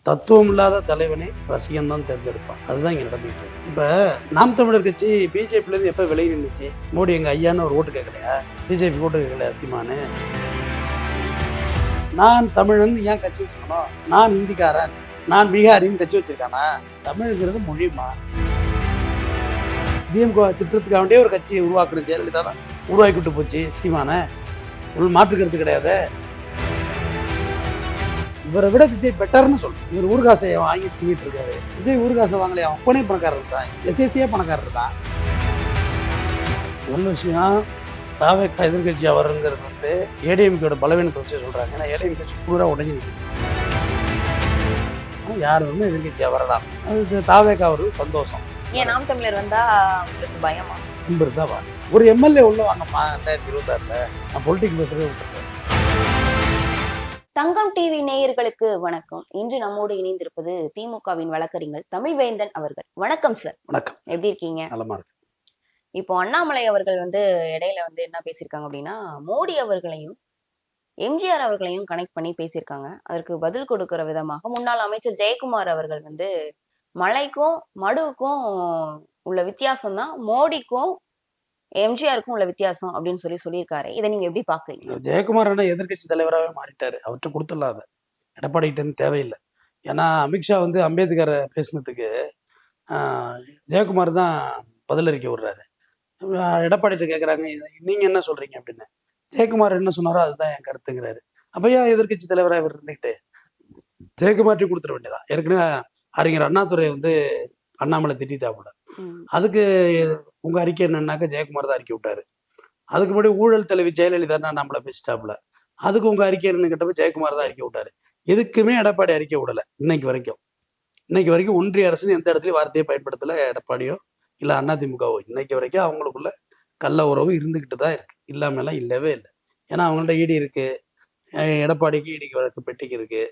தத்துவம் இல்லாத தலைவனை ரசிகன் தான் தேர்ந்தெடுப்பான். அதுதான் இங்கே நடந்துகிட்டு இருக்கு. இப்போ நாம் தமிழர் கட்சி பிஜேபியிலேருந்து எப்போ விலகி நின்றுச்சு? மோடி எங்கள் ஐயான்னு ஒரு ஓட்டு கேட்கலையா? பிஜேபி ஓட்டு கேட்கலையா? சீமானு நான் தமிழன் ஏன் கட்சி வச்சுக்கணும்? நான் ஹிந்திக்காரன், நான் பீகாரின்னு கட்சி வச்சிருக்கானா? தமிழுங்கிறது மொழிமா. திமுக திட்டத்துக்காக வேண்டிய ஒரு கட்சியை உருவாக்குற ஜெயலலிதா தான் உருவாக்கிட்டு போச்சு சீமானை. மாற்றுக்கிறது கிடையாது. இவரை விட விஜய் பெட்டர்னு சொல்லுவோம். இவர் ஊர்காசை வாங்கி தூங்கிட்டு இருக்காரு. விஜய் ஊர்காசை வாங்கலையா? அப்பனே பணக்காரர் தான், எஸ்எஸ்சியே பணக்காரர் தான். ஒரு விஷயம், தாவேக்கா எதிர்கட்சி அவருங்கிறது வந்து ஏடிஎம்கேயோட பலவீனத்தை வச்சு சொல்றாங்க. ஏன்னா ஏடிஎம் கட்சி பூரா உடஞ்சி நிற்குது. யார் வந்து எதிர்கட்சியாக வரலாம், அது தாவேக்கா அவருக்கு சந்தோஷம். ஏன் நாம் தமிழர் வந்தா உங்களுக்கு பயமா? நம்பர் தான் வா, ஒரு எம்எல்ஏ உள்ள வாங்கம்மா 2026 நான் பொலிட்டிக் பேசுறதே விட்டுருக்கேன். தங்கம் டிவி நேயர்களுக்கு வணக்கம். இன்று நம்மோடு இணைந்திருப்பது திமுகவின் வழக்கறிஞர் தமிழ்வேந்தன் அவர்கள். வணக்கம் சார். வணக்கம். எப்படி இருக்கீங்க? நலமா இருக்கு. இப்போ அண்ணாமலை அவர்கள் வந்து இடையில வந்து என்ன பேசியிருக்காங்க அப்படின்னா, மோடி அவர்களையும் எம்ஜிஆர் அவர்களையும் கனெக்ட் பண்ணி பேசியிருக்காங்க. அதற்கு பதில் கொடுக்கிற விதமாக முன்னாள் அமைச்சர் ஜெயக்குமார் அவர்கள் வந்து மலைக்கும் மடுவுக்கும் உள்ள வித்தியாசம் தான் மோடிக்கும் எம்ஜிஆருக்கும் உள்ள வித்தியாசம் அப்படின்னு சொல்லியிருக்காரு. இதை நீங்க எப்படி பாக்குறீங்க? ஜெயக்குமார் எதிர்கட்சி தலைவராகவே மாறிட்டாரு. அவர்கிட்ட கொடுத்துடலாம், அதை எடப்பாடிகிட்ட தேவையில்லை. ஏன்னா அமித்ஷா வந்து அம்பேத்கரை பேசினதுக்கு ஜெயக்குமார் தான் பதிலறிக்கை விடுறாரு. எடப்பாடிகிட்ட கேட்குறாங்க, நீங்க என்ன சொல்றீங்க அப்படின்னு. ஜெயக்குமார் என்ன சொன்னாரோ அதுதான் என் கருத்துங்கிறாரு. அப்ப ஏன் எதிர்கட்சி தலைவராக இவர் இருந்துக்கிட்டு ஜெயக்குமார்ட்டி கொடுத்துட வேண்டியதான். ஏற்கனவே அறிஞர் அண்ணாதுரை வந்து அண்ணாமலை திட்டாப்புல. அதுக்கு உங்க அறிக்கை என்னன்னாக்க ஜெயக்குமார் தான் அறிக்கை விட்டாரு. அதுக்கு முன்னாடி ஊழல் தலைவி ஜெயலலிதா நம்மளை பேசிட்டாப்புல. அதுக்கு உங்க அறிக்கை என்னன்னு கேட்டப்ப ஜெயக்குமார் தான் அறிக்கை விட்டாரு. எதுக்குமே எடப்பாடி அறிக்கை விடலை இன்னைக்கு வரைக்கும். ஒன்றிய அரசு எந்த இடத்துலயும் வார்த்தையை பயன்படுத்தல எடப்பாடியோ இல்லை அதிமுகவோ. இன்னைக்கு வரைக்கும் அவங்களுக்குள்ள கள்ள உறவு இருந்துகிட்டு தான் இருக்கு, இல்லாமலாம் இல்லவே இல்லை. ஏன்னா அவங்கள்ட்ட இடி இருக்கு, எடப்பாடிக்கு இடிக்கு வழக்கு பெட்டிக்கு இருக்கு,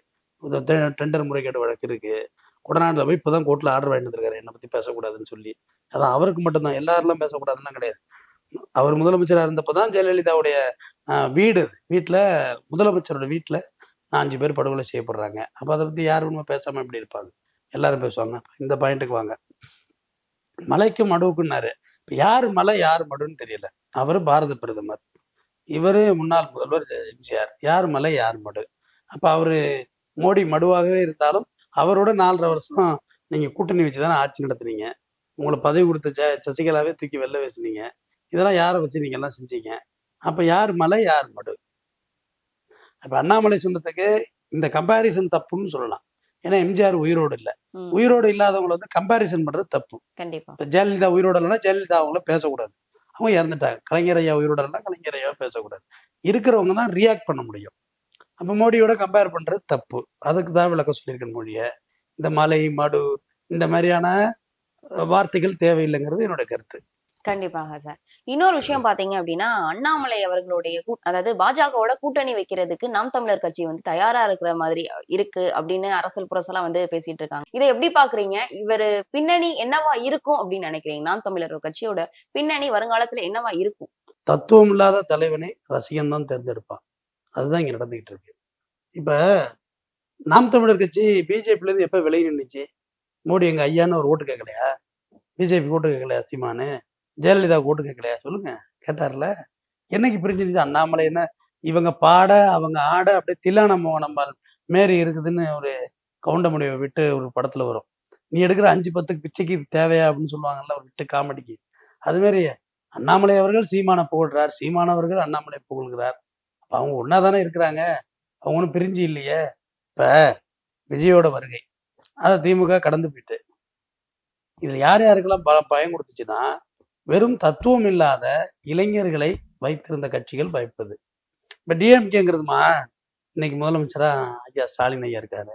டெண்டர் முறைகேடு வழக்கு இருக்கு. கொடநாட்டில் போய் இப்போதான் கோர்ட்டில் ஆர்டர் வாங்கிட்டு இருக்காரு என்னை பற்றி பேசக்கூடாதுன்னு சொல்லி. அதான் அவருக்கு மட்டும்தான், எல்லாரெல்லாம் பேசக்கூடாதுலாம் கிடையாது. அவர் முதலமைச்சராக இருந்தப்போ தான் ஜெயலலிதாவுடைய வீட்டில் முதலமைச்சரோட வீட்டில் 5 பேர் படுகொலை செய்யப்படுறாங்க. அப்போ அதை பற்றி யார் ஒன்றும் பேசாமல் எப்படி இருப்பாங்க? எல்லாரும் பேசுவாங்க. இந்த பாயிண்ட்டுக்கு வாங்க. மலைக்கும் மடுவுக்குன்னாரு. இப்போ யார் மலை யார் மடுன்னு தெரியல. அவர் பாரத பிரதமர், இவர் முன்னாள் முதல்வர் எம்ஜிஆர். யார் மலை யார் மடு? அப்போ அவர் மோடி மடுவாகவே இருந்தாலும் அவரோட 4.5 வருஷம் நீங்கள் கூட்டணி வச்சு தானே ஆட்சி நடத்துனீங்க. உங்களை பதவி கொடுத்த சசிகலாவே தூக்கி வெளில பேசுனீங்க. இதெல்லாம் யாரை வச்சு நீங்க எல்லாம் செஞ்சீங்க? அப்ப யார் மலை யார் மடு? அப்ப அண்ணாமலை சொன்னதுக்கு இந்த கம்பாரிசன் தப்புன்னு சொல்லலாம். ஏன்னா எம்ஜிஆர் உயிரோடு இல்லை. உயிரோடு இல்லாதவங்களை வந்து கம்பாரிசன் பண்றது தப்பு. கண்டிப்பா. இப்ப ஜெயலலிதா உயிரோடு இல்லைன்னா ஜெயலலிதா அவங்கள பேசக்கூடாது, அவங்க இறந்துட்டாங்க. கலைஞர் ஐயா உயிரோடு இல்லைன்னா கலைஞர் ஐயாவை பேசக்கூடாது. இருக்கிறவங்க தான் ரியாக்ட் பண்ண முடியும். அப்ப மோடியோட கம்பேர் பண்றது தப்பு. அதுக்கு தான் விளக்கம் சொல்லியிருக்கேன். மொழியை இந்த மலை மடு இந்த மாதிரியான வார்த்தைகள் தேவையில்லைங்கிறது என்னோட கருத்து. கண்டிப்பாக சார். இன்னொரு விஷயம் பாத்தீங்க அப்படின்னா, அண்ணாமலை அவர்களுடைய அதாவது பாஜகவோட கூட்டணி வைக்கிறதுக்கு நாம் தமிழர் கட்சி வந்து தயாரா இருக்கிற மாதிரி இருக்கு அப்படின்னு அரசல் புரசலா வந்து பேசிட்டு இருக்காங்க. இதை எப்படி பாக்குறீங்க? இவரு பின்னணி என்னவா இருக்கும் அப்படின்னு நினைக்கிறீங்க? நாம் தமிழர் கட்சியோட பின்னணி வருங்காலத்துல என்னவா இருக்கும்? தத்துவம் இல்லாத தலைவனை ரசிகன் தான் தேர்ந்தெடுப்பான். அதுதான் இங்க நடந்துகிட்டு இருக்கு. இப்ப நாம் தமிழர் கட்சி பிஜேபியிலேருந்து எப்ப விலகி நின்றுச்சு? மோடி எங்க ஐயான்னு ஒரு ஓட்டு கேட்கலையா? பிஜேபி ஓட்டு கேட்கலையா? சீமானு ஜெயலலிதா ஓட்டு கேட்கலையா? சொல்லுங்க, கேட்டார்ல. என்னைக்கு பிரிஞ்சிருச்சு? அண்ணாமலை என்ன இவங்க பாட அவங்க ஆட அப்படியே தில்லான மோகனம்பால் மாரி இருக்குதுன்னு ஒரு கவுண்டமணியை விட்டு ஒரு படத்துல வரும். நீ எடுக்கிற 5-10 பிச்சைக்கு இது தேவையா அப்படின்னு சொல்லுவாங்கல்ல ஒரு விட்டு காமெடிக்கு. அது மாதிரி அண்ணாமலை அவர்கள் சீமானை புகழ்றார், சீமானவர்கள் அண்ணாமலை புகழ்கிறார். அவங்க ஒன்னா தானே இருக்கிறாங்க, அவங்க ஒன்றும் பிரிஞ்சு இல்லையே. இப்ப விஜயோட வருகை அதை திமுக கடந்து போயிட்டு இதுல யார் யாருக்கெல்லாம் பயம் கொடுத்துச்சுன்னா, வெறும் தத்துவம் இல்லாத இளைஞர்களை வைத்திருந்த கட்சிகள் பயப்படுது. இப்ப டிஎம்கேங்கிறதுமா இன்னைக்கு முதலமைச்சரா ஐயா ஸ்டாலின் ஐயா இருக்காரு,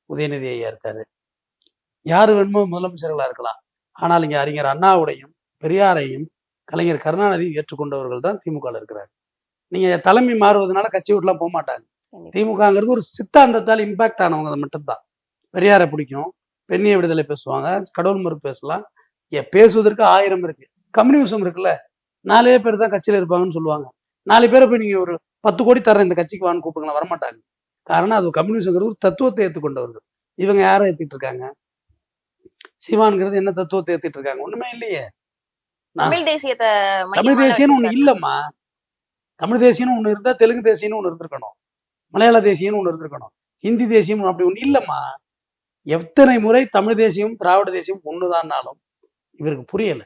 உதயநிதி ஐயா இருக்காரு, யாரு வேணுமோ முதலமைச்சர்களா இருக்கலாம். ஆனால் இங்க அறிஞர் அண்ணாவுடையும் பெரியாரையும் கலைஞர் கருணாநிதியும் ஏற்றுக்கொண்டவர்கள் தான் திமுக இருக்கிறாங்க. நீங்க தலைமை மாறுவதனால கட்சி விட்டுலாம் போக மாட்டாங்க. திமுகங்கிறது ஒரு சித்தாந்தத்தால் இம்பாக்ட் ஆனவங்க மட்டும்தான். பெரியாரை பிடிக்கும், பெண்ணிய விடுதலை பேசுவாங்க, கடவுள் மறுப்பு பேசலாம், பேசுவதற்கு 1000 இருக்கு. கம்யூனிசம் இருக்குல்ல, 4 பேர் தான் கட்சியில இருப்பாங்கன்னு சொல்லுவாங்க. 4 பேரை போய் நீங்க ஒரு 10 கோடி தர்ற இந்த கட்சிக்கு வான்னு கூப்பிடுங்களா, வரமாட்டாங்க. காரணம் அது கம்யூனிசம்ங்கிறது ஒரு தத்துவத்தை ஏற்றுக்கொண்டவர்கள். இவங்க யாரை ஏத்திட்டு இருக்காங்க? சீமான்ங்கிறது என்ன தத்துவத்தை ஏத்திட்டு இருக்காங்க? ஒண்ணுமே இல்லையே. நான் தமிழ் தேசியத்தை தமிழ் மையமாக தேசியம்னு ஒண்ணு வச்சிருக்காரு. இல்லம்மா. தமிழ் தேசியம்னு ஒண்ணு இருந்தா தெலுங்கு தேசியம்னு ஒண்ணு இருந்திருக்கணும். மலையாள தேசியம்னு ஒண்ணு இருந்திருக்கணும். ஹிந்தி தேசியம் அப்படி ஒண்ணு இல்லம்மா. எத்தனை முறை தமிழ் தேசியம், திராவிட தேசியம் ஒண்ணுதான்னாலும் இவருக்கு புரியல.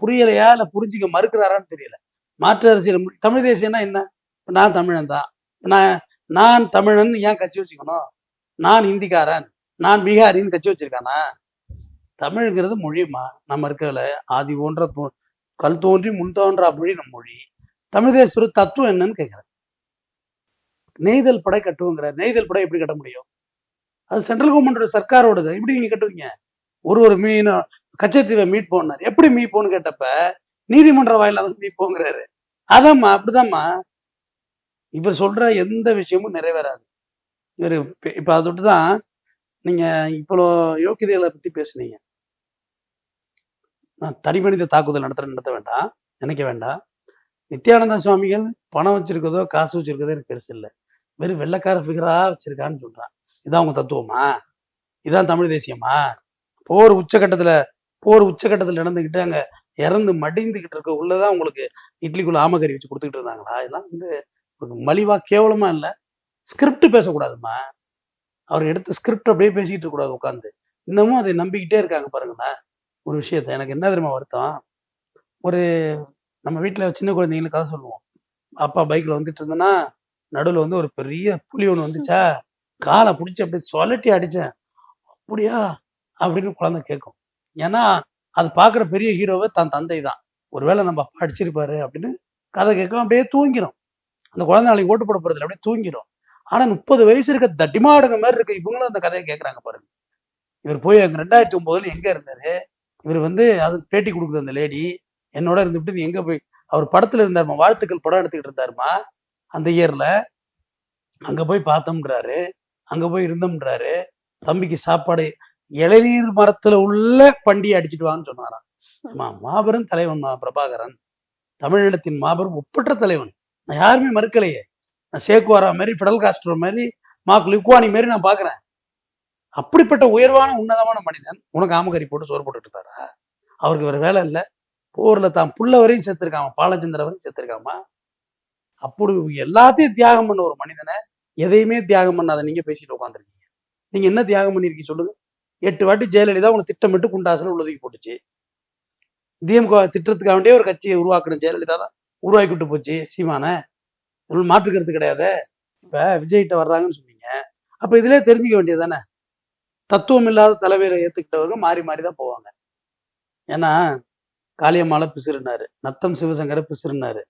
புரியலையா? இல்ல புரிஞ்சுக்க மறுக்கிறாரான்னு தெரியல. மாற்று அரசியல் தமிழ் தேசியம்னா என்ன? இப்ப நான் தமிழன் தான். நான் நான் தமிழன் ஏன் கட்சி வச்சுக்கணும்? நான் ஹிந்திக்காரன், நான் பீகாரின்னு கட்சி வச்சிருக்கானா? தமிழ்ங்கிறது மொழிமா. நம்ம இருக்கல ஆதி போன்ற கல் தோன்றி முன் தோன்றா மொழி நம் மொழி. தமிழ் தேச தத்துவம் என்னன்னு கேட்கிறேன். நெய்தல் படை கட்டுவோங்கிறார். நெய்தல் படை எப்படி கட்ட முடியும்? அது சென்ட்ரல் கவர்மெண்டோட சர்க்காரோடது. எப்படி நீங்க கட்டுவீங்க? ஒரு மீன் கச்சத்தீவை மீட் போனார். எப்படி மீட்போன்னு கேட்டப்ப நீதிமன்ற வாயில தான் மீட்போங்கிறாரு. அதாம்மா, அப்படிதாம்மா. இவர் சொல்ற எந்த விஷயமும் நிறைவேறாது. இவர் இப்ப அதை தொட்டு தான் நீங்க இவ்வளோ யோக்கியதைகளை பத்தி பேசுனீங்க. நான் தனி மனித தாக்குதல் நடத்த வேண்டாம், நினைக்க வேண்டாம். நித்யானந்தா சுவாமிகள் பணம் வச்சிருக்கதோ காசு வச்சிருக்கதோ எனக்கு பெருசு இல்லை. வெறும் வெள்ளக்கார ஃபிகரா வச்சிருக்கான்னு சொல்றான். இதான் உங்க தத்துவமா? இதான் தமிழ் தேசியமா? போர் உச்சகட்டத்துல நடந்துகிட்டு அங்க இறந்து மடிந்துகிட்டு இருக்க உள்ளதான் உங்களுக்கு இட்லிக்குள்ள ஆமக்கறி வச்சு கொடுத்துக்கிட்டு இருந்தாங்களா? இதெல்லாம் வந்து மலிவா கேவலமா இல்லை. ஸ்கிரிப்ட் பேசக்கூடாதுமா. அவர் எடுத்த ஸ்கிரிப்ட் அப்படியே பேசிட்டு இருக்க கூடாது உட்காந்து. இன்னமும் அதை நம்பிக்கிட்டே இருக்காங்க பாருங்களேன். ஒரு விஷயத்த எனக்கு என்ன தெரியுமா வருத்தம்? ஒரு நம்ம வீட்டுல சின்ன குழந்தைங்களுக்கு கதை சொல்லுவோம். அப்பா பைக்ல வந்துட்டு இருந்தேன்னா நடுவில் வந்து ஒரு பெரிய புலி ஒன்று வந்துச்சா, காலை பிடிச்சி அப்படியே சொலட்டி அடிச்சேன். அப்படியா அப்படின்னு குழந்தை கேட்கும். ஏன்னா அது பார்க்குற பெரிய ஹீரோவை தன் தந்தை தான். ஒருவேளை நம்ம அப்பா அடிச்சிருப்பாரு அப்படின்னு கதை கேட்கும். அப்படியே தூங்கிடும். அந்த குழந்தை நாளைக்கு ஓட்டு போட போறதுல அப்படியே தூங்கிடும். ஆனா 30 வயசு இருக்க தட்டிமாடுங்க மாதிரி இருக்கு. இவங்களும் அந்த கதையை கேட்கறாங்க பாருங்க. இவர் போய் அங்க 2009 எங்க இருந்தாரு? இவர் வந்து அதுக்கு பேட்டி கொடுக்குது அந்த லேடி. என்னோட இருந்துவிட்டு நீ எங்க போய் அவர் படத்துல இருந்தாருமா, வாழ்த்துக்கள் படம் எடுத்துக்கிட்டு இருந்தாருமா அந்த இயர்ல. அங்க போய் பார்த்தோம்ன்றாரு, அங்க போய் இருந்தோம்ன்றாரு. தம்பிக்கு சாப்பாடு இளநீர் மரத்துல உள்ள பண்டியை அடிச்சுட்டு வான்னு சொன்னாராம். மாபெரும் தலைவன் பிரபாகரன். தமிழினத்தின் மாபெரும் ஒப்பற்ற தலைவன். நான் யாருமே மறுக்கலையே. நான் சேக்குவாரா மாதிரி, பிடல் காஸ்ட்ரோ மாதிரி, மார்க் லுக்வானி மாதிரி நான் பாக்குறேன். அப்படிப்பட்ட உயர்வான உன்னதமான மனிதன் உனக்கு ஆமக்கறி போட்டு சோறு போட்டுட்டு இருந்தாரா? அவருக்கு வேற வேலை இல்லை. போர்ல தான் புள்ள வரையும் சேர்த்திருக்காம, பாலச்சந்திர வரையும் சேர்த்திருக்காமா. அப்படி எல்லாத்தையும் தியாகம் பண்ண ஒரு மனிதனை எதையுமே தியாகம் பண்ணாத நீங்க பேசிட்டு உட்காந்துருக்கீங்க. நீங்க என்ன தியாகம் பண்ணிருக்கீங்க சொல்லுங்க? 8 வாட்டி ஜெயலலிதா உங்களை திட்டமிட்டு குண்டாசுல உள்ளதுக்கு போட்டுச்சு. திமுக திட்டத்துக்காக வேண்டிய ஒரு கட்சியை உருவாக்கணும் ஜெயலலிதா தான் உருவாக்கி விட்டு போச்சு சீமான. மாற்றுக்கிறது கிடையாது. இப்ப விஜய்கிட்ட வர்றாங்கன்னு சொன்னீங்க. அப்ப இதுலயே தெரிஞ்சுக்க வேண்டியது தானே? தத்துவம் இல்லாத தலைவரை ஏத்துக்கிட்டவங்க மாறி மாறி தான் போவாங்க. ஏன்னா காளியம்மாளை பிசிறுனாரு, நத்தம் சிவசங்கரை பிசிறுனாரு,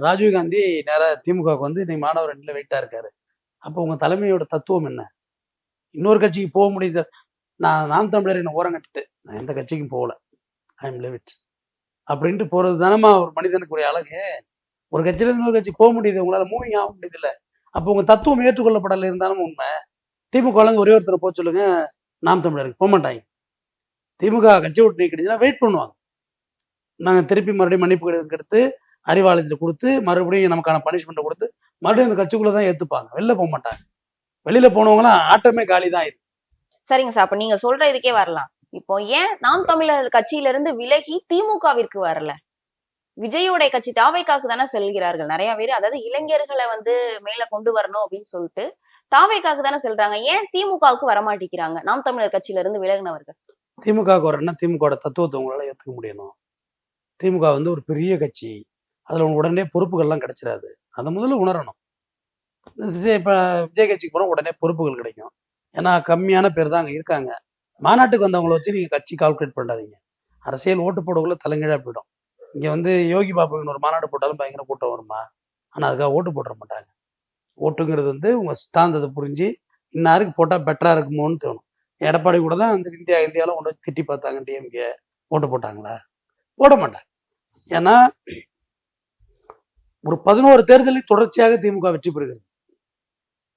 ராஜீவ்காந்தி நேரா திமுகவுக்கு வந்து இன்னைக்கு மாணவர் அணியில வெயிட்டா இருக்காரு. அப்போ உங்க தலைமையோட தத்துவம் என்ன? இன்னொரு கட்சிக்கு போக முடியுது. நாம் தமிழர் என்ன ஓரம் கட்டிட்டு நான் எந்த கட்சிக்கும் போகல, ஐ எம் லிவ் இட் அப்படின்ட்டு போறது தானேமா ஒரு மனிதனுக்குரிய அழகு. ஒரு கட்சியில இருந்து இன்னொரு கட்சி போக முடியுது, உங்களால மூவிங் ஆக முடியுது இல்ல. அப்போ உங்க தத்துவம் ஏற்றுக்கொள்ளப்படலை இருந்தாலும் உண்மை. திமுக ஒரே ஒருத்தர் போக சொல்லுங்க, நாம் தமிழருக்கு போக மாட்டாங்க. திமுக கட்சி விட்டு நீக்கிடுச்சுன்னா வெயிட் பண்ணுவாங்க. நாங்க திருப்பி மறுபடியும் மன்னிப்பு கடிதம் எடுத்து அறிவாலயத்தில் கொடுத்து மறுபடியும் நமக்கான பனிஷ்மெண்ட்டை கொடுத்து மறுபடியும் அந்த கட்சிக்குள்ளதான் ஏத்துப்பாங்க. வெளில போக மாட்டாங்க. வெளியில போனவங்களாம் ஆட்டமே காலி தான் இருக்கு. சரிங்க சார். அப்ப நீங்க சொல்ற இதுக்கே வரலாம். இப்போ ஏன் நாம் தமிழர் கட்சியில இருந்து விலகி திமுகவிற்கு வரல? விஜயோட கட்சி தாவேக்காக்கு தானே செல்கிறார்கள் நிறைய பேர். அதாவது இளைஞர்களை வந்து மேல கொண்டு வரணும் அப்படின்னு சொல்லிட்டு தாவேக்காக்கு தானே செல்றாங்க. ஏன் திமுகவுக்கு வரமாட்டேங்கிறாங்க நாம் தமிழர் கட்சியில இருந்து விலகினவர்கள்? திமுகவுக்கு வரணும்னா திமுக தத்துவத்தை உங்களால ஏத்துக்க முடியணும். திமுக வந்து ஒரு பெரிய கட்சி. அதுல உடனே பொறுப்புகள்லாம் கிடைச்சிடாது. அதை முதல்ல உணரணும். இப்ப விஜய் கட்சிக்கு போனா உடனே பொறுப்புகள் கிடைக்கும். ஏன்னா கம்மியான பேர் தான் அங்க இருக்காங்க. மாநாட்டுக்கு வந்தவங்களை வச்சு நீங்க கட்சி கால்குலேட் பண்ணாதீங்க. அரசியல் ஓட்டு போடக்குள்ள தலைங்கீழா போயிடும். இங்க வந்து யோகி பாபுவின் ஒரு மாநாடு போட்டாலும் பயங்கர கூட்டம் வருமா? ஆனா அதுக்காக ஓட்டு போட்டுற மாட்டாங்க. ஓட்டுங்கிறது வந்து உங்க சித்தாந்தத்தை புரிஞ்சு இன்னாருக்கு போட்டா பெட்டரா இருக்குமோன்னு தோணும். எடப்பாடி கூட தான் வந்து இந்தியாவில் கொண்டு திட்டி பார்த்தாங்க. டிஎம்கே ஓட்டு போட்டாங்களா? போட மாட்டாங்க. ஏன்னா ஒரு 11 தேர்தலில் தொடர்ச்சியாக திமுக வெற்றி பெறுகிறது.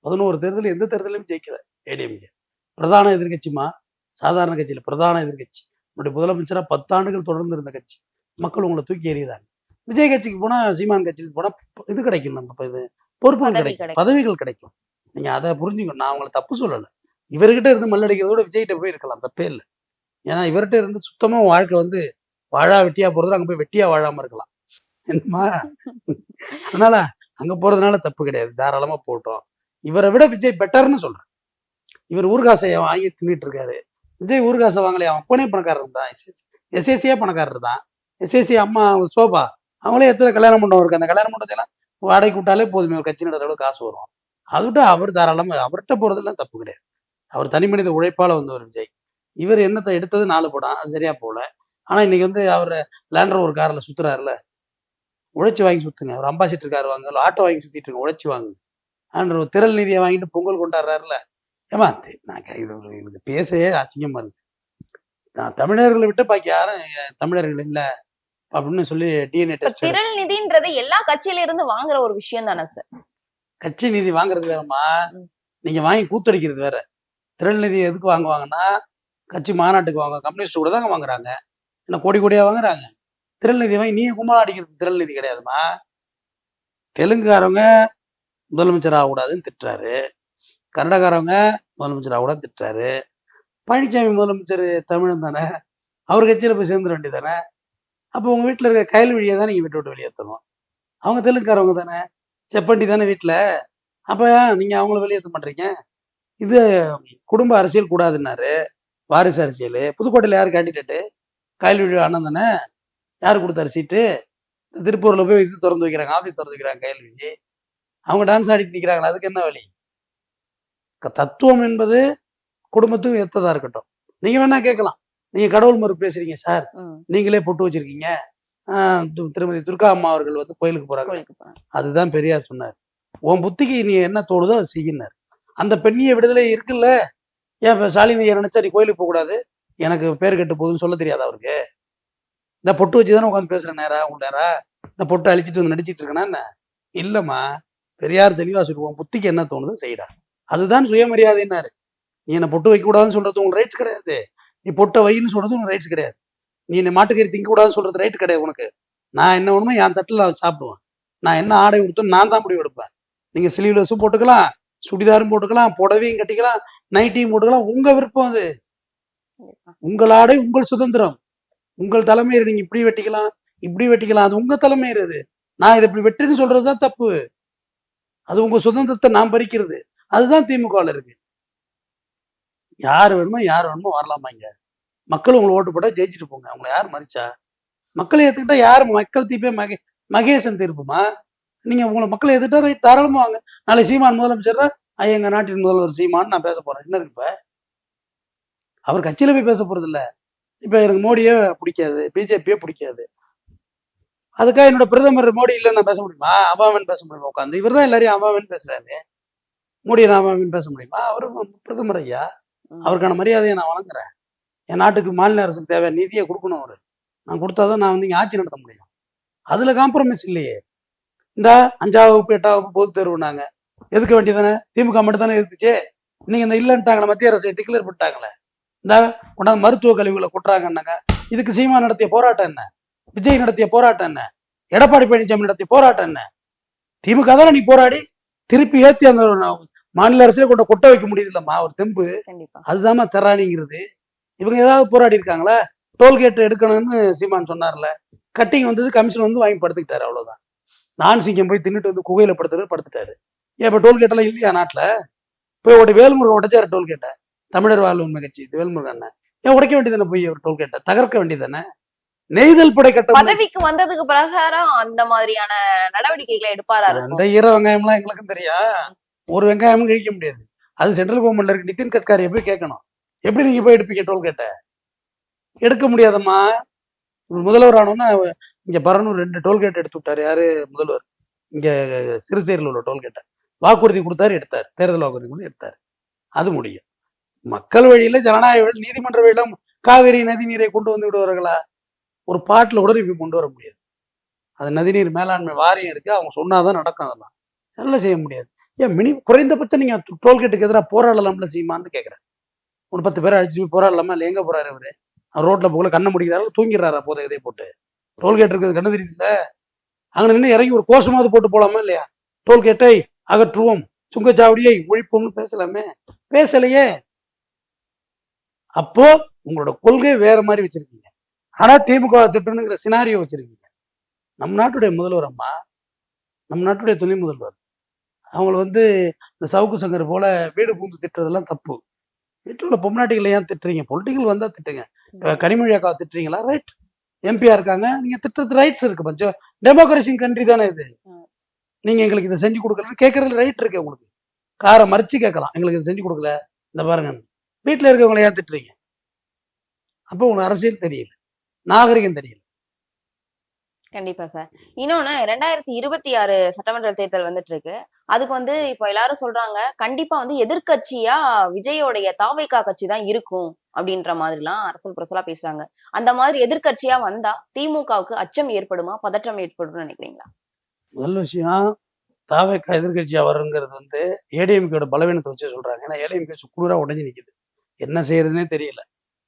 11 தேர்தல் எந்த தேர்தலையும் ஜெயிக்கல ஏடிஎம்கே. பிரதான எதிர்கட்சிமா, சாதாரண கட்சியில பிரதான எதிர்கட்சி. நம்முடைய முதலமைச்சரா 10 ஆண்டுகள் தொடர்ந்து இருந்த கட்சி. மக்கள் உங்களை தூக்கி எறிகிறாங்க. விஜய் கட்சிக்கு போனா, சீமான் கட்சிக்கு போனா இது கிடைக்கும். நம்ம இது பொறுப்புகள் கிடைக்கும், பதவிகள் கிடைக்கும். நீங்க அதை புரிஞ்சுக்கணும். நான் உங்களை தப்பு சொல்லலை. இவர்கிட்ட இருந்து மல்லடிக்கிறதோட விஜய்கிட்ட போய் இருக்கலாம், தப்பே இல்லை. ஏன்னா இவர்கிட்ட இருந்து சுத்தமா வாழ்க்கை வந்து வாழா வெட்டியா போறது, அங்க போய் வெட்டியா வாழாம இருக்கலாம். என்னமா அதனால அங்க போறதுனால தப்பு கிடையாது, தாராளமா போட்டோம். இவரை விட விஜய் பெட்டர்னு சொல்றேன். இவர் ஊர்காசை வாங்கி தின்னுட்டு இருக்காரு. விஜய் ஊர்காசை வாங்கலையே, அவன் அப்பனே பணக்காரர் தான், எஸ்எஸ்சியா பணக்காரர் தான். எஸ்எஸ்சி அம்மா சோபா அவங்களே எத்தனை கல்யாண மண்டபம் இருக்கு, அந்த கல்யாண மண்டபத்தையெல்லாம் வாடகைக்கு விட்டாலே போதுமே, ஒரு கட்சி நடத்துற அளவுக்கு காசு வரும். அதை விட்டு அவர் தாராளமா அவர்கிட்ட போறதெல்லாம் தப்பு கிடையாது. அவர் தனி மனித உழைப்பால வந்து ஒரு விஜய். இவர் என்னத்தை எடுத்தது 4 படம், அது சரியா போல. ஆனா இன்னைக்கு வந்து அவர் லேண்டர் ஒரு கார்ல சுத்துறாருல, உழைச்சி வாங்கி சுத்துங்க. ஒரு அம்பாசிடர் கார் வாங்க, ஆட்டோ வாங்கி சுத்திட்டு இருங்க, உழைச்சி வாங்க. ஆண்டு ஒரு திரள் நிதியை வாங்கிட்டு பொங்கல் கொண்டாடுறாருல. ஏமா நான் இது எனக்கு பேசவே அசிங்கமா இருக்கு. நான் தமிழர்களை விட்டு பாக்கி யாரும் தமிழர்கள் இல்லை அப்படின்னு சொல்லி டிஎன்ஏ டெஸ்ட். திரள் நிதின்றது எல்லா கட்சியில இருந்து வாங்குற ஒரு விஷயம் தானே சார்? கட்சி நிதி வாங்குறது வேறமா, நீங்க வாங்கி கூத்தடிக்கிறது வேற. திரள் நிதி எதுக்கு வாங்குவாங்கன்னா, கட்சி மாநாட்டுக்கு வாங்க, கம்யூனிஸ்ட் கூட தாங்க வாங்குறாங்க. என்ன கோடி கோடியா வாங்குறாங்க. திரள் நிதி வாங்கி நீங்க கும்பலா அடிக்கிறது திரள் நிதி கிடையாதுமா. தெலுங்குக்காரவங்க முதலமைச்சர் ஆகக்கூடாதுன்னு திட்டுறாரு, கன்னடக்காரவங்க முதலமைச்சர் ஆகக்கூடாது திட்டுறாரு. பழனிசாமி முதலமைச்சர் தமிழன் தானே, அவர் கட்சியில போய் சேர்ந்துட வேண்டியதானே. அப்போ உங்க வீட்டில் இருக்க கயல் வழியை தான் நீங்க வீட்டை விட்டு வெளியேற்றணும். அவங்க தெலுங்குக்காரவங்க தானே, செப்பண்டி தானே வீட்டில். அப்போ நீங்க அவங்கள வெளியேற்ற மாட்டீங்க. இது குடும்ப அரசியல் கூடாதுன்னாரு, வாரிசு அரசியல். புதுக்கோட்டையில் யார் கேண்டிடேட்டு? கயல்விழி அண்ணன் தானே. யார் கொடுத்தாரு சீட்டு? திருப்பூர்ல போய் இது திறந்து வைக்கிறாங்க, ஆஃபீஸ் திறந்து வைக்கிறாங்க கயல்விழி. அவங்க டான்ஸ் ஆடிட்டு நிற்கிறாங்களா, அதுக்கு என்ன வழி? தத்துவம் என்பது குடும்பத்துக்கும் ஏற்றதா இருக்கட்டும். நீங்க வேணா கேட்கலாம், நீங்க கடவுள் மறுப்பு பேசுறீங்க சார், நீங்களே பொட்டு வச்சிருக்கீங்க, திருமதி துர்கா அம்மா அவர்கள் வந்து கோயிலுக்கு போறாங்க, அதுதான் பெரியார் சொன்னார். உன் புத்திக்கு நீ என்ன தோணுதோ அதை செய்யினார். அந்த பெண்ணிய விடுதலை இருக்குல்ல. ஏன் ஸ்டாலின் நினைச்சா நீ கோயிலுக்கு போக கூடாது, எனக்கு பேர் கெட்டு போகுதுன்னு சொல்ல தெரியாதா அவருக்கு? இந்த பொட்டு வச்சுதானே உட்காந்து பேசுறேன் நேரா உங்க நேரா, இந்த பொட்டு அழிச்சிட்டு வந்து நடிச்சிட்டு இருக்கேன்னா என்ன? இல்லம்மா, பெரியார் தெளிவா சொல்லுவோம், புத்திக்கு என்ன தோணுதோ செய்யடா, அதுதான் சுயமரியாதைன்னாரு. நீ என்ன பொட்டு வைக்க கூடாதுன்னு சொல்றது உங்க ரைட்ஸ் கிடையாது, நீ பொட்டை வைன்னு சொல்றது உங்க ரைட்ஸ் கிடையாது, நீ என்ன மாட்டுக்கறி திங்க கூடாதுன்னு சொல்றது ரைட் கிடையாது உனக்கு. நான் என்ன வேணுமோ என் தட்டில் நான் சாப்பிடுவேன், நான் என்ன ஆடை கொடுத்தோம் நான் தான் முடிவு எடுப்பேன். நீங்க ஸ்லீவ்லெஸ்ஸும் போட்டுக்கலாம், சுடிதாரும் போட்டுக்கலாம், புடவையும் கட்டிக்கலாம், நைட்டியும் போட்டுக்கலாம், உங்க விருப்பம் அது. உங்கள் ஆடை உங்கள் சுதந்திரம், உங்கள் தலைமையை நீங்க இப்படி வெட்டிக்கலாம் இப்படி வெட்டிக்கலாம், அது உங்க தலைமையர். அது நான் இதை இப்படி வெட்டுன்னு சொல்றதுதான் தப்பு. அது உங்க சுதந்திரத்தை நான் பறிக்கிறது. அதுதான் திமுகவில் இருக்கு. யார் வேணுமோ வரலாமா இங்க. மக்கள் உங்களை ஓட்டு போட்டா ஜெயிச்சுட்டு போங்க, அவங்களை யார் மறிச்சா? மக்களை ஏத்துக்கிட்டா யார் மக்கள் தீப்பே மகேசன் தீர்ப்புமா? நீங்க உங்களை மக்களை ஏத்துக்கிட்டா ரைட், தாராளமா வாங்க. நாளை சீமான் முதலமைச்சர், எங்க நாட்டின் முதல்வர் சீமான் நான் பேச போறேன், என்ன இருக்கு இப்ப? அவர் கட்சியில போய் பேச போறது இல்ல. இப்ப எனக்கு மோடியே பிடிக்காது, பிஜேபியே பிடிக்காது, அதுக்காக என்னோட பிரதமர் மோடி இல்லைன்னு நான் பேச முடியுமா? அபாவன் பேச முடியுமா? உட்காந்து இவர் தான் எல்லாரையும் அபாவன் பேசுறாரு, மோடியை நான் அபாவன் பேச முடியுமா? அவர் பிரதமர் ஐயா, அவருக்கான மரியாதையை நான் வழங்குறேன். என் நாட்டுக்கு மாநில அரசுக்கு தேவை நிதியை கொடுக்கணும், அவரு நான் கொடுத்தாதான் நான் வந்து இங்க ஆட்சி நடத்த முடியும். அதுல காம்ப்ரமைஸ் இல்லையே. இந்த 5ஆம் வகுப்பு 8ஆம் வகுப்பு பொது தேர்வுனாங்க, எதுக்க வேண்டியதானே? திமுக மட்டும் தானே எதிர்த்துச்சு. இன்னைக்கு இந்த இல்லைன்ட்டாங்களே, மத்திய அரசு டிக்ளேர் பண்ணிட்டாங்களே, இந்த கொண்டாந்து மருத்துவ கழிவுகளை கொட்டுறாங்கன்னாங்க. இதுக்கு சீமா நடத்திய போராட்டம் என்ன? விஜய் நடத்திய போராட்டம் என்ன? எடப்பாடி பழனிசாமி நடத்திய போராட்டம் என்ன? திமுக தானே நீ போராடி திருப்பி ஏத்தி அந்த மாநில அரசுல கொட்ட வைக்க முடியுது இல்லம்மா, ஒரு தெம்பு. அதுதாம்மா தெரானிங்கிறது. இவங்க ஏதாவது போராடி இருக்காங்களா? டோல்கேட் எடுக்கணும்னு சீமான் சொன்னார்ல, கட்டிங் வந்தது, கமிஷன் வந்து வாங்கி படுத்துக்கிட்டாரு, அவ்வளவுதான். நான் சிங்கம் போய் தின்னுட்டு வந்து குகையில படுத்துட்டாரு. ஏன் இப்ப டோல்கேட் எல்லாம் இல்லையா நாட்டுல? போய் வேல்முருகன் உடைச்சாரு டோல்கேட்டை, தமிழர் வாழ்வு கட்சி வேல்முருகன். ஏன் உடைக்க வேண்டியதானே, போய் ஒரு டோல்கேட்டை தகர்க்க வேண்டியதானே? நெய்தல் படை கட்ட பதவிக்கு வந்ததுக்கு பிரகாரம் அந்த மாதிரியான நடவடிக்கைகளை எடுப்பாரா? அந்த ஈர வெங்காயம் எல்லாம் எங்களுக்கும் தெரியும், ஒரு வெங்காயமும் கழிக்க முடியாது. அது சென்ட்ரல் கவர்மெண்ட்ல இருக்கு, நிதின் கட்காரியை போய் கேட்கணும். எப்படி நீங்க போய் எடுப்பீங்க டோல்கேட்டை? எடுக்க முடியாதம்மா. முதல்வர் ஆனோன்னா இங்க பரனூர் 2 டோல்கேட் எடுத்து விட்டாரு. யாரு முதல்வர்? இங்க சிறுசேரியில் உள்ள டோல்கேட்டை வாக்குறுதி கொடுத்தாரு, எடுத்தாரு, தேர்தல் வாக்குறுதி கொடுத்து எடுத்தாரு. அது முடியும். மக்கள் வழியில ஜனநாயக வழி நீதிமன்ற வழியில காவிரி நதி நீரை கொண்டு வந்து விடுவார்களா? ஒரு பாட்டில் கூட இப்ப கொண்டு வர முடியாது. அது நதிநீர் மேலாண்மை வாரியம் இருக்கு, அவங்க சொன்னாதான் நடக்கும். அதெல்லாம் நல்லா செய்ய முடியாது. ஏன் குறைந்தபட்சம் நீங்க டோல்கேட்டுக்கு எதிராக போராடலாம்ல சீமான்னு கேட்கிறேன். ஒரு 10 பேரை அழைச்சிட்டு போய் போராடலாமா? இல்லை, எங்க போறாரு அவரு? அவர் ரோட்ல போகல, கண்ணை முடிக்கிறாரு, தூங்கிடுறாரா போதை இதை போட்டு? டோல்கேட் இருக்கிறது கண்ணு தெரியுது இல்ல? அங்க நின்று இறங்கி ஒரு கோஷமாவது போட்டு போலாமா இல்லையா? டோல்கேட்டை அகற்றுவோம், சுங்கச்சாவடியை ஒழிப்போம்னு பேசலாமே, பேசலையே. அப்போ உங்களோட கொள்கை வேற மாதிரி வச்சிருக்கீங்க. ஆனா திமுக திட்டணுங்கிற சினாரியோ வச்சிருக்கீங்க. நம் நாட்டுடைய முதல்வர் அம்மா, நம் நாட்டுடைய துணை முதல்வர், அவங்கள வந்து இந்த சவுக்கு சங்கர் போல வீடு பூந்து திட்டுறதெல்லாம் தப்பு. வீட்டில் உள்ள பொம்நாட்டிகளை ஏன் திட்டுறீங்க? பொலிட்டிக்கல் வந்தா திட்டுங்க. கனிமொழி அக்காவை திட்டுறீங்களா? ரைட். எம்பியா இருக்காங்க, நீங்க திட்டுறது ரைட்ஸ் இருக்கு. கொஞ்சம் டெமோக்ரஸி கண்ட்ரி தானே இது. நீங்க எங்களுக்கு இதை செஞ்சு கொடுக்கலன்னு கேட்கறதுல ரைட் இருக்கு உங்களுக்கு. காரை மறிச்சு கேட்கலாம், எங்களுக்கு இதை செஞ்சு கொடுக்கல, இந்த பாருங்க. வீட்டில் இருக்கவங்களை ஏன் திட்டுறீங்க? அப்போ உங்களுக்கு அரசியல் தெரியல, நாகரிகம் தெரியல. கண்டிப்பா சார். இன்னொன்னு 2026 சட்டமன்ற தேர்தல் வந்துட்டு இருக்கு. அதுக்கு வந்து இப்போ எல்லாரும் சொல்றாங்க, கண்டிப்பா வந்து எதிர்க்கட்சியா விஜயோடைய தாவேகா கட்சி தான் இருக்கும் அப்படின்ற மாதிரிலாம் அரசல் புரசலா பேசுறாங்க. அந்த மாதிரி எதிர்க்கட்சியா வந்தா திமுகவுக்கு அச்சம் ஏற்படுமா? பதற்றம் ஏற்படும்னு நினைக்கிறீங்களா? முதல் விஷயம், தாவேக்கா எதிர்கட்சியா வருங்கிறது வந்து ஏடிஎம்கேட பலவீனத்தை வச்சு சொல்றாங்க. ஏன்னா ஏடிஎம்கே சுக்குநூறா உடஞ்சி நிக்குது. என்ன செய்யறதுன்னே தெரியல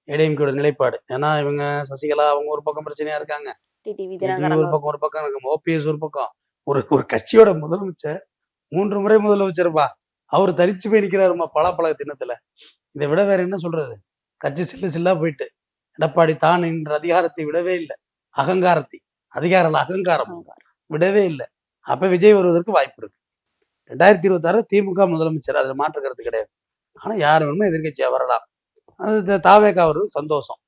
ஏடிஎம்கேட நிலைப்பாடு. ஏன்னா இவங்க சசிகலா அவங்க ஒரு பக்கம் பிரச்சனையா இருக்காங்க, டிடிவி டிடிவி தினகரன் ஒரு பக்கம் இருக்கு, ஓபிஎஸ் ஒரு பக்கம். ஒரு ஒரு கட்சியோட முதலமைச்சர் 3 முறை முதலமைச்சர்ப்பா, அவர் தனிச்சு போய் நிக்கிறாருமா பலாப்பழ தின்னத்துல. இதை விட வேற என்ன சொல்றது? கட்சி சில்லு சில்லா போயிட்டு எடப்பாடி தான் என்ற அதிகாரத்தை விடவே இல்லை. அகங்காரத்தை, அதிகாரம் இல்ல, அகங்காரம் விடவே இல்லை. அப்ப விஜய் வருவதற்கு வாய்ப்பு இருக்கு. 2026 திமுக முதலமைச்சர், அதுல மாற்று கருத்து கிடையாது. ஆனா யார் வேணுமோ எதிர்க்கட்சியா வரலாம். அது தாவேக்கா வருவது சந்தோஷம்.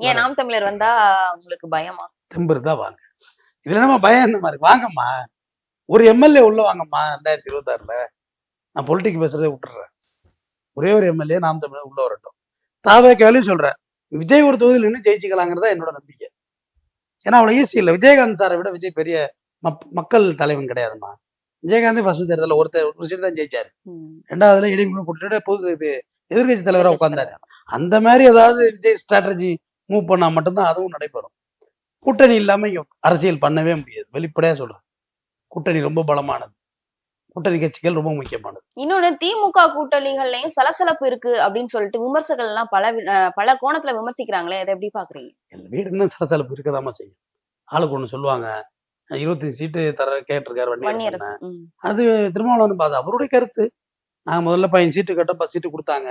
ஏன் நாம் தமிழர் வந்தா உங்களுக்கு பயமா? தெம்பு இருந்தா வாங்க. இதுல நம்ம பயம் என்ன மாதிரி வாங்கம்மா, ஒரு எம்எல்ஏ உள்ள வாங்கம்மா. 2026ல நான் பொலிட்டிக் பேசுறதை விட்டுறேன். ஒரே ஒரு எம்எல்ஏ நாம் தமிழர் உள்ள வரட்டும். தாவேக்காலையும் சொல்றேன், விஜய் ஒரு தொகுதியில் நின்று ஜெயிச்சுக்கலாங்கிறதா என்னோட நம்பிக்கை. ஏன்னா அவ்வளவு ஈஸி இல்லை. விஜயகாந்த் சாரை விட விஜய் பெரிய மக்கள் தலைவன் கிடையாதுமா. விஜயகாந்த் ஃபர்ஸ்ட் தேர்தலில் ஒரு சீட் தான் ஜெயிச்சாரு. 2வதுல இடைமுறை போட்டுட்டு பொது இது எதிர்கட்சி தலைவராக உட்கார்ந்தாரு. அந்த மாதிரி ஏதாவது விஜய் ஸ்ட்ராட்டஜி மூவ் பண்ணா மட்டும்தான் அதுவும் நடைபெறும். கூட்டணி இல்லாம இங்க அரசியல் பண்ணவே முடியாது. வெளிப்படையா சொல்றேன், கூட்டணி ரொம்ப பலமானது, கூட்டணி கட்சிகள் ரொம்ப முக்கியமானது. இன்னொன்னு திமுக கூட்டணிகள்லயும் சலசலப்பு இருக்கு அப்படின்னு சொல்லிட்டு விமர்சகர்கள் எல்லாம் பல கோணத்துல விமர்சிக்கிறாங்களே, அதை எப்படி பாக்குறீங்க? வீடு இன்னும் சலசலப்பு இருக்கதாமா செய்யும். ஆளுக்கு ஒண்ணு சொல்லுவாங்க, 25 சீட்டு தர கேட்டிருக்காரு வன்னியரசு. அது திருமாவளவன் பாது அவருடைய கருத்து. நாங்க முதல்ல 15 சீட்டு கேட்டோம், 10 சீட்டு கொடுத்தாங்க.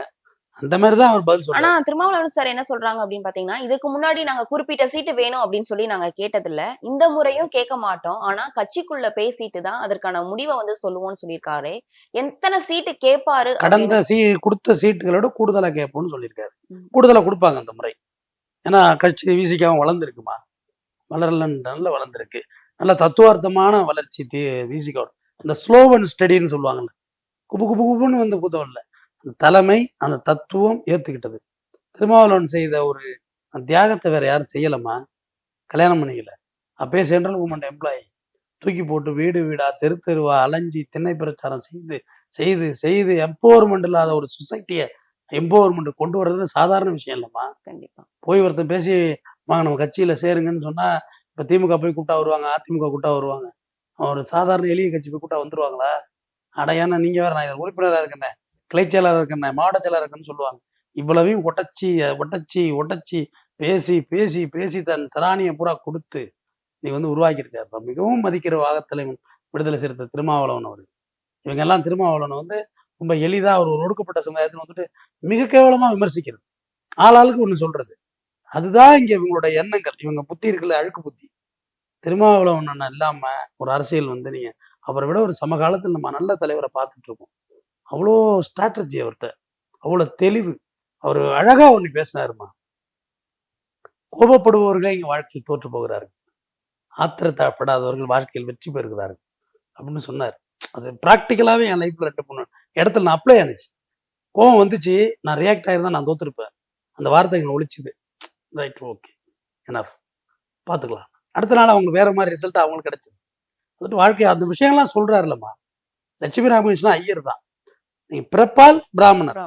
அந்த மாதிரிதான் அவர் பதில் ஆனா சொல்றாரு. திருமாவளவன் சார் என்ன சொல்றாங்க அப்படின்னு பாத்தீங்கன்னா, இதுக்கு முன்னாடி நாங்க குறிப்பிட்ட சீட்டு வேணும் அப்படின்னு சொல்லி நாங்க கேட்டதில்ல, இந்த முறையும் கேட்க மாட்டோம், ஆனா கட்சிக்குள்ள பேசிட்டு தான் அதற்கான முடிவை வந்து சொல்லுவோம்னு சொல்லியிருக்காரு. எத்தனை சீட்டு கேட்பாரு? கடந்த கொடுத்த சீட்டுகளோட கூடுதலா கேட்போம்னு சொல்லியிருக்காரு. கூடுதலா கொடுப்பாங்க அந்த முறை. ஏன்னா கட்சி விசிக்காவும் வளர்ந்துருக்குமா, நல்ல வளர்ந்துருக்கு. நல்ல தத்துவார்த்தமான வளர்ச்சி விசிகா. இந்த ஸ்லோ அண்ட் ஸ்டடின்னு சொல்லுவாங்கல்ல, குபு குபு குபுன்னு வந்து புதவில்ல. அந்த தலைமை, அந்த தத்துவம் ஏத்துக்கிட்டது. திருமாவளவன் செய்த ஒரு தியாகத்தை வேற யாரும் செய்யலமா. கல்யாணம் பண்ணிக்கல, அப்பயே சென்ட்ரல் கவர்மெண்ட் எம்ப்ளாயி, தூக்கி போட்டு வீடு வீடா தெரு தெருவா அலைஞ்சி திண்ணை பிரச்சாரம் செய்து செய்து செய்து எம்பவர்மெண்ட் இல்லாத ஒரு சொசைட்டியை எம்பவர்மெண்ட் கொண்டு வர்றது சாதாரண விஷயம் இல்லைம்மா. கண்டிப்பா போய் ஒருத்தன் பேசி வாங்க நம்ம கட்சியில சேருங்கன்னு சொன்னா, இப்ப திமுக போய் கூட்டா வருவாங்க, அதிமுக கூட்டா வருவாங்க. ஒரு சாதாரண எளிய கட்சி போய் கூட்டா வந்துருவாங்களா? அடையானா நீங்க வேற, நான் இதில் உறுப்பினராக இருக்கேன், கிளை செயலாளர் இருக்கேன், மாவட்ட செயலாளர் இருக்குன்னு சொல்லுவாங்க. இவ்வளவையும் ஒட்டச்சி ஒட்டச்சி ஒட்டச்சி பேசி பேசி பேசி தன் திராணியை பூரா கொடுத்து நீ வந்து உருவாக்கியிருக்காரு. மிகவும் மதிக்கிற வாகத்தலைவன் விடுதலை சிறுத்தை திருமாவளவன் அவர்கள். இவங்க எல்லாம் திருமாவளவனை வந்து ரொம்ப எளிதா ஒரு ஒடுக்கப்பட்ட சமுதாயத்தில் வந்துட்டு மிக கேவலமா விமர்சிக்கிறது, ஆளாளுக்கு ஒண்ணு சொல்றது. அதுதான் இங்க இவங்களோட எண்ணங்கள். இவங்க புத்தி இருக்குல்ல, அழுக்கு புத்தி. திருமாவளவன் இல்லாம ஒரு அரசியல் வந்து நீங்க அவரை விட ஒரு சமகாலத்தில் நம்ம நல்ல தலைவரை பார்த்துட்டு இருக்கோம். அவ்வளோ ஸ்ட்ராட்டஜி அவர்கிட்ட, அவ்வளோ தெளிவு. அவர் அழகா ஒண்ணு பேசினாருமா, கோபப்படுபவர்களே இங்க வாழ்க்கையில் தோற்று போகிறார்கள், ஆத்திரப்படாதவர்கள் வாழ்க்கையில் வெற்றி பெறுகிறார்கள் அப்படின்னு சொன்னார். அது ப்ராக்டிக்கலாவே என் லைஃப்ல 2-3 இடத்துல நான் அப்ளை ஆனிச்சு. கோவம் வந்துச்சு, நான் ரியாக்ட் ஆயிருந்தா நான் தோத்துருப்பேன். அந்த வார்த்தை இங்க ஒழிச்சுது. ரைட், ஓகே, எனஃப், பார்த்துக்கலாம். அடுத்த நாள் அவங்களுக்கு வேற மாதிரி ரிசல்ட் அவங்களுக்கு கிடைச்சது. அதுட்டு வாழ்க்கை அந்த விஷயம்லாம் சொல்றாருல்லம்மா. லட்சுமி ராமகிருஷ்ணன் ஐயர் தான், நீங்க பிறப்பால் பிராமணர்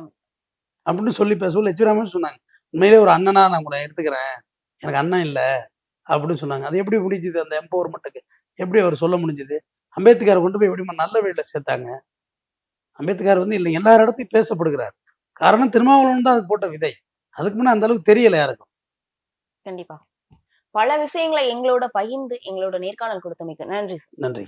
அப்படின்னு சொல்லி பேசுவோம். லட்சுமி ராமகிருஷ்ணன் சொன்னாங்க, உண்மையிலே ஒரு அண்ணனா நான் உங்களை எடுத்துக்கிறேன், எனக்கு அண்ணன் இல்லை அப்படின்னு சொன்னாங்க. அது எப்படி முடிஞ்சுது? அந்த எம்பவர்மெண்ட்டுக்கு எப்படி அவர் சொல்ல முடிஞ்சுது? அம்பேத்கரை கொண்டு போய் எப்படி நல்ல வழியில சேர்த்தாங்க? அம்பேத்கர் வந்து இல்லை, எல்லா இடத்தையும் பேசப்படுகிறார். காரணம் திருமாவளவன் தான் அது போட்ட விதை. அதுக்கு முன்னே அந்த அளவுக்கு தெரியல யாருக்கும். கண்டிப்பா பல விஷயங்களை எங்களோட பகிர்ந்து எங்களோட நேர்காணல் கொடுத்தமைக்கு நன்றி. நன்றி.